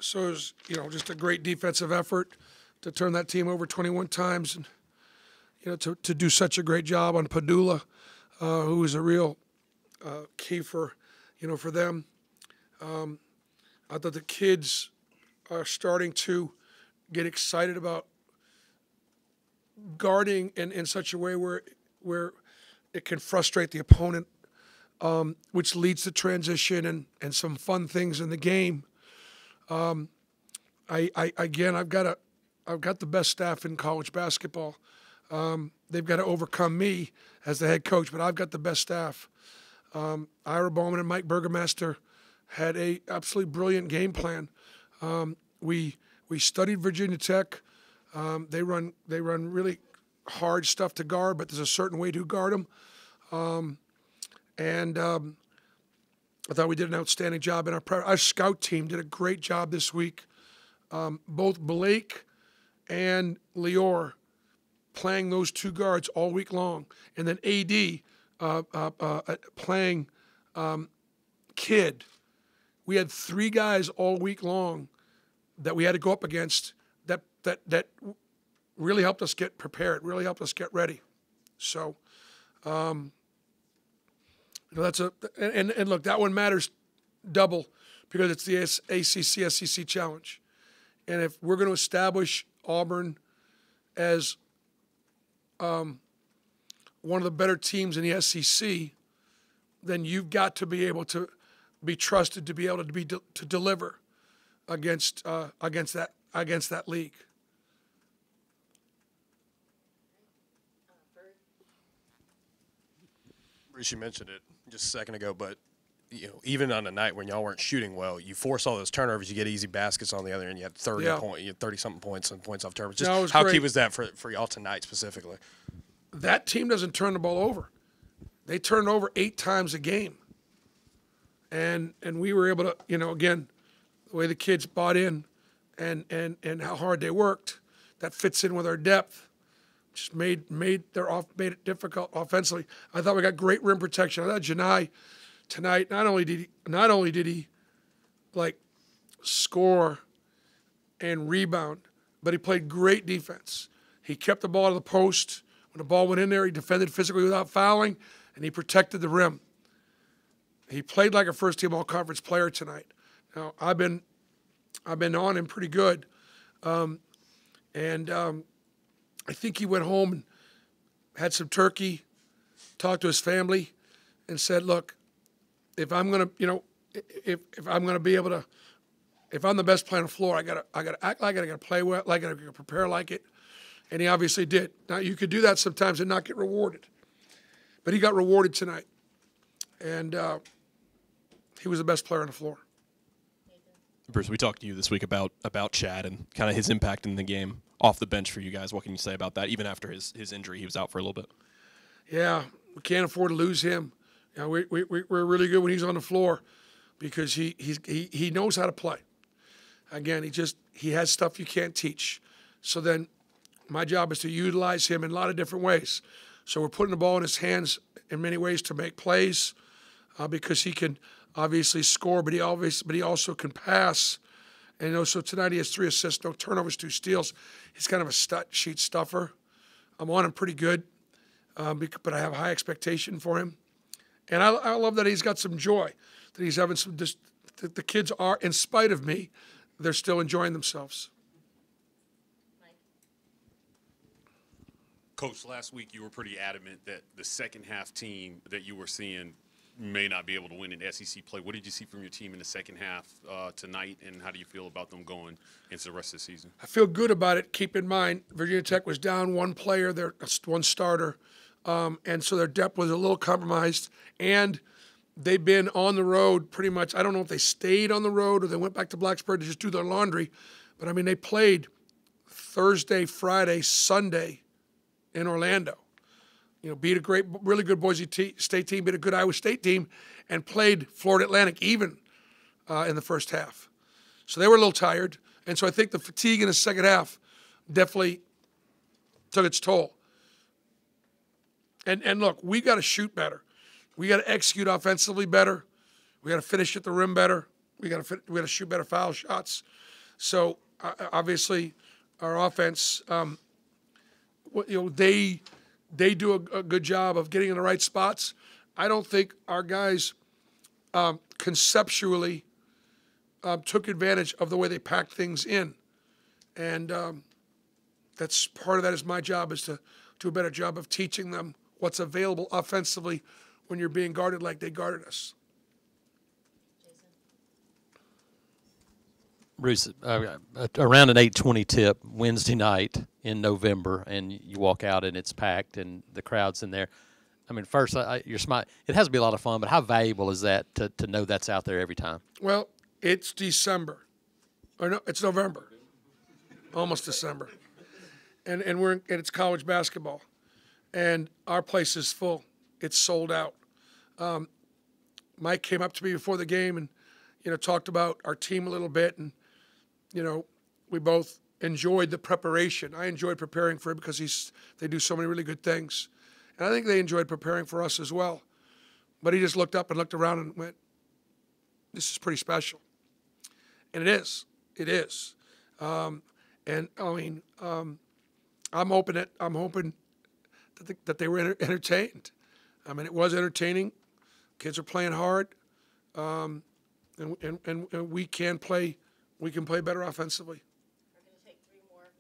So it was, just a great defensive effort to turn that team over 21 times, and to do such a great job on Padula, who was a real key for them. I thought the kids are starting to get excited about guarding in such a way where it can frustrate the opponent, which leads to transition and some fun things in the game. I've got the best staff in college basketball. They've got to overcome me as the head coach, but I've got the best staff. Ira Bowman and Mike Burgomaster had a absolutely brilliant game plan. We studied Virginia Tech. They run really hard stuff to guard, but there's a certain way to guard them. I thought we did an outstanding job in our scout team did a great job this week. Both Blake and Lior playing those two guards all week long, and then AD playing Kidd. We had three guys all week long that we had to go up against that really helped us get prepared, really helped us get ready. So, that's and look, that one matters double because it's the ACC SEC challenge, and if we're going to establish Auburn as one of the better teams in the SEC, then you've got to be able to be trusted to be able to deliver against that league. Bruce, you mentioned it just a second ago, but even on a night when y'all weren't shooting well, you force all those turnovers, you get easy baskets on the other end. You had 30-something points and points off turnovers. Just how key was that for y'all tonight specifically? That team doesn't turn the ball over. They turn over 8 times a game. And we were able to, again, the way the kids bought in and how hard they worked, that fits in with our depth. Just made it difficult offensively. I thought we got great rim protection. I thought Janai tonight not only did he like score and rebound, but he played great defense. He kept the ball to the post. When the ball went in there, he defended physically without fouling, and he protected the rim. He played like a first-team all-conference player tonight. Now I've been on him pretty good, I think he went home and had some turkey, talked to his family, and said, "Look, if I'm gonna, if I'm gonna be able to, if I'm the best player on the floor, I gotta act like it, I gotta play well, like it, I gotta prepare like it." And he obviously did. Now you could do that sometimes and not get rewarded, but he got rewarded tonight, and he was the best player on the floor. Bruce, we talked to you this week about Chad and kind of his impact in the game off the bench for you guys. What can you say about that? Even after his injury, he was out for a little bit. Yeah, we can't afford to lose him. We're really good when he's on the floor because he knows how to play. Again, he has stuff you can't teach. So then my job is to utilize him in a lot of different ways. So we're putting the ball in his hands in many ways to make plays because he can obviously score, but he also can pass. And so tonight he has 3 assists, no turnovers, 2 steals. He's kind of a stat sheet stuffer. I'm on him pretty good, but I have high expectation for him. And I love that he's got some joy, that he's having some. The kids are, in spite of me, they're still enjoying themselves. Coach, last week you were pretty adamant that the second half team that you were seeing may not be able to win in SEC play. What did you see from your team in the second half tonight, and how do you feel about them going into the rest of the season? I feel good about it. Keep in mind, Virginia Tech was down 1 player, their 1 starter, and so their depth was a little compromised. And they've been on the road pretty much. I don't know if they stayed on the road or they went back to Blacksburg to just do their laundry, but I mean they played Thursday, Friday, Sunday in Orlando. Beat a really good Boise State team, beat a good Iowa State team, and played Florida Atlantic even in the first half. So they were a little tired. And so I think the fatigue in the second half definitely took its toll. And look, we got to shoot better. We got to execute offensively better. We got to finish at the rim better. we got to shoot better foul shots. So obviously, our offense, they do a good job of getting in the right spots. I don't think our guys conceptually took advantage of the way they packed things in, and that's part of that. Is my job is to do a better job of teaching them what's available offensively when you're being guarded like they guarded us. Bruce, around an 8:20 tip Wednesday night in November, and you walk out and it's packed and the crowd's in there. I mean, first, you're smart. It has to be a lot of fun, but how valuable is that to know that's out there every time? Well, it's December, or no, it's November, almost December, and it's college basketball, and our place is full. It's sold out. Mike came up to me before the game and talked about our team a little bit, and we both enjoyed the preparation. I enjoyed preparing for him because they do so many really good things. And I think they enjoyed preparing for us as well. But he just looked up and looked around and went, this is pretty special. And it is. It is. And I mean, I'm hoping that they were entertained. I mean, it was entertaining. Kids are playing hard. And we can play better offensively. We're going to take 3 more,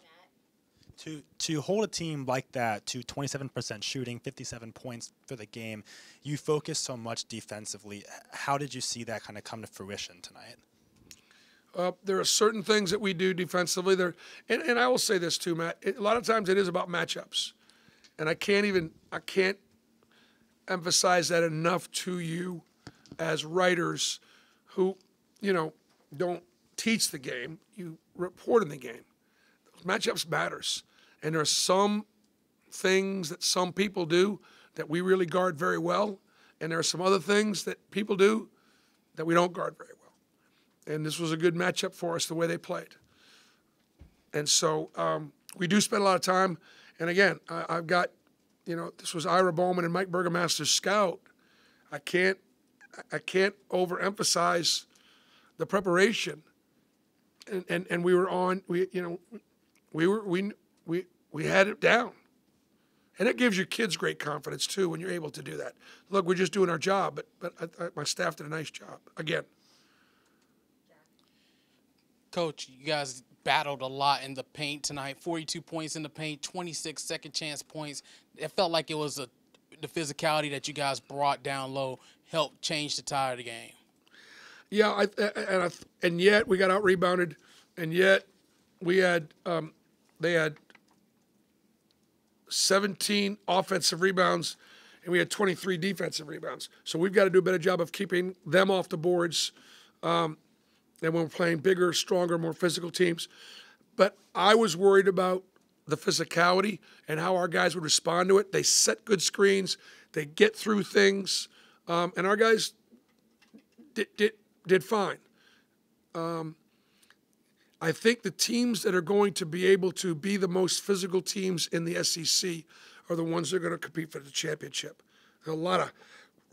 Matt. To hold a team like that to 27% shooting, 57 points for the game, you focus so much defensively. How did you see that kind of come to fruition tonight? There are certain things that we do defensively. And I will say this too, Matt. A lot of times it is about matchups, and I can't emphasize that enough to you as writers who don't teach the game. You report in the game. Matchups matters, and there are some things that some people do that we really guard very well, and there are some other things that people do that we don't guard very well. And this was a good matchup for us, the way they played. And so we do spend a lot of time. And again, I've got, this was Ira Bowman and Mike Burgomaster's scout. I can't overemphasize the preparation. And we were on. We had it down. And it gives your kids great confidence too when you're able to do that. Look, we're just doing our job, but my staff did a nice job again. Coach, you guys battled a lot in the paint tonight. 42 points in the paint, 26 second chance points. It felt like it was the physicality that you guys brought down low helped change the tide of the game. Yeah, and yet we got out rebounded, and yet we had they had 17 offensive rebounds, and we had 23 defensive rebounds. So we've got to do a better job of keeping them off the boards. And when we're playing bigger, stronger, more physical teams. But I was worried about the physicality and how our guys would respond to it. They set good screens. They get through things. And our guys did fine. I think the teams that are going to be able to be the most physical teams in the SEC are the ones that are going to compete for the championship. There are a lot of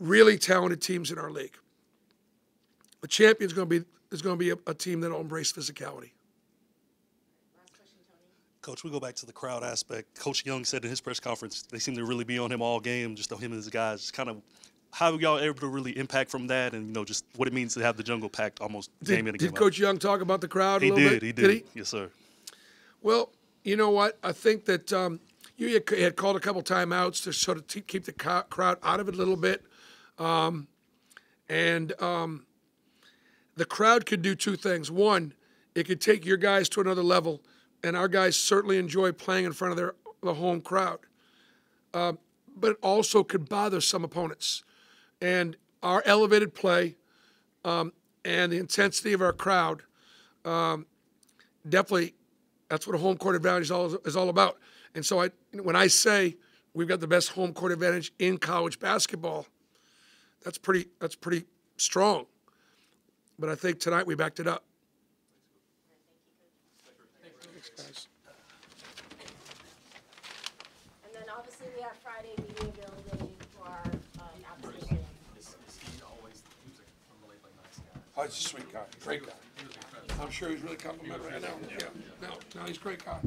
really talented teams in our league. The champion is going to be a team that will embrace physicality. Last question, Tony. Coach, we go back to the crowd aspect. Coach Young said in his press conference they seem to really be on him all game, just on him and his guys. Just kind of how y'all able to really impact from that, and just what it means to have the jungle packed almost game in and game out. Did Coach Young talk about the crowd a little bit? He did. Yes, sir. Well, you know what? I think that you had called a couple timeouts to sort of keep the crowd out of it a little bit, the crowd could do 2 things. One, it could take your guys to another level, and our guys certainly enjoy playing in front of the home crowd. But it also could bother some opponents. And our elevated play and the intensity of our crowd, definitely that's what a home court advantage is all about. And so when I say we've got the best home court advantage in college basketball, that's pretty strong. But I think tonight we backed it up. Thanks, guys. And then obviously we have Friday media availability for our application. Oh, he's a sweet guy, great guy. I'm sure he's really complimentary. I know. Yeah, no, he's a great guy.